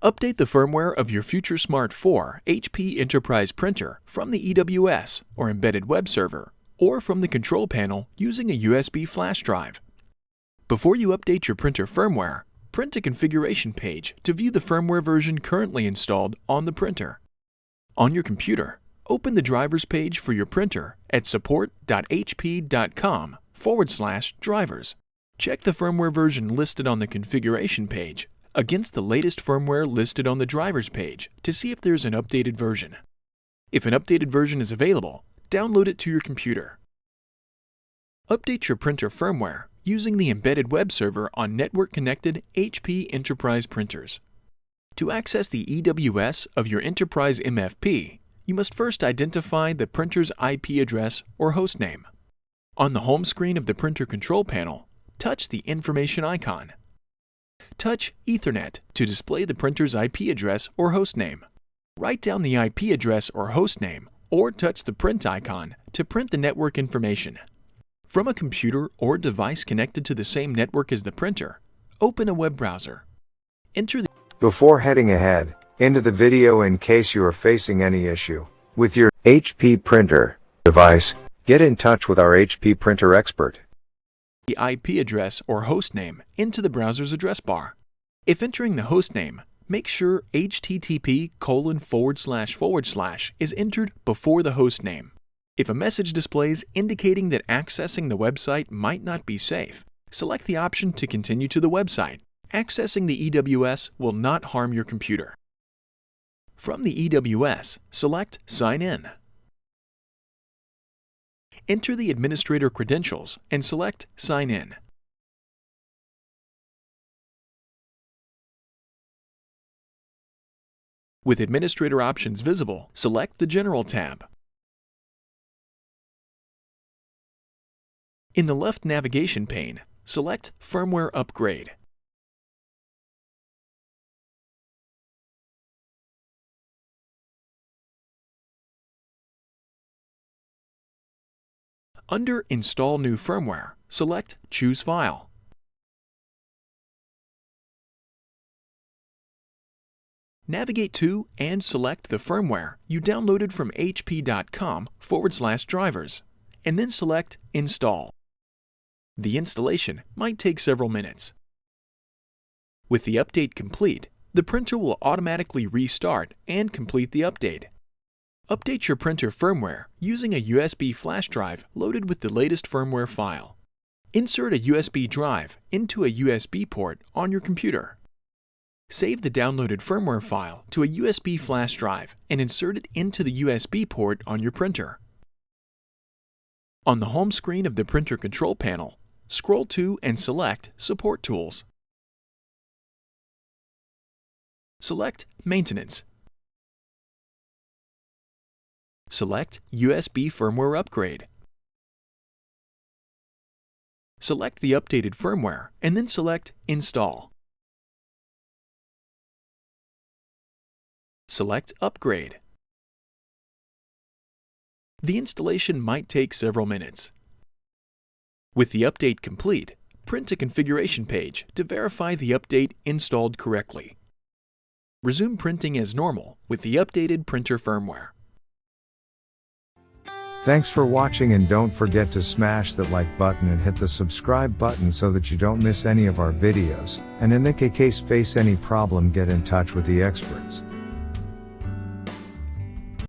Update the firmware of your Future Smart 4 HP Enterprise printer from the EWS or embedded web server, or from the control panel using a USB flash drive. Before you update your printer firmware, print a configuration page to view the firmware version currently installed on the printer. On your computer, open the drivers page for your printer at support.hp.com/drivers. Check the firmware version listed on the configuration page against the latest firmware listed on the drivers page to see if there's an updated version. If an updated version is available, download it to your computer. Update your printer firmware using the embedded web server on network-connected HP Enterprise printers. To access the EWS of your Enterprise MFP, you must first identify the printer's IP address or hostname. On the home screen of the printer control panel, touch the information icon. Touch Ethernet to display the printer's IP address or hostname. Write down the IP address or hostname, or touch the print icon to print the network information. From a computer or device connected to the same network as the printer, open a web browser. Before heading ahead into the video, in case you are facing any issue with your HP printer device, get in touch with our HP printer expert. The IP address or hostname into the browser's address bar. If entering the hostname, make sure http:// is entered before the hostname. If a message displays indicating that accessing the website might not be safe, select the option to continue to the website. Accessing the EWS will not harm your computer. From the EWS, select Sign In. Enter the administrator credentials and select Sign In. With administrator options visible, select the General tab. In the left navigation pane, select Firmware Upgrade. Under Install New Firmware, select Choose File. Navigate to and select the firmware you downloaded from hp.com/drivers, and then select Install. The installation might take several minutes. With the update complete, the printer will automatically restart and complete the update. Update your printer firmware using a USB flash drive loaded with the latest firmware file. Insert a USB drive into a USB port on your computer. Save the downloaded firmware file to a USB flash drive and insert it into the USB port on your printer. On the home screen of the printer control panel, scroll to and select Support Tools. Select Maintenance. Select USB Firmware Upgrade. Select the updated firmware and then select Install. Select Upgrade. The installation might take several minutes. With the update complete, print a configuration page to verify the update installed correctly. Resume printing as normal with the updated printer firmware. Thanks for watching, and don't forget to smash that like button and hit the subscribe button so that you don't miss any of our videos. And in the case face any problem, get in touch with the experts.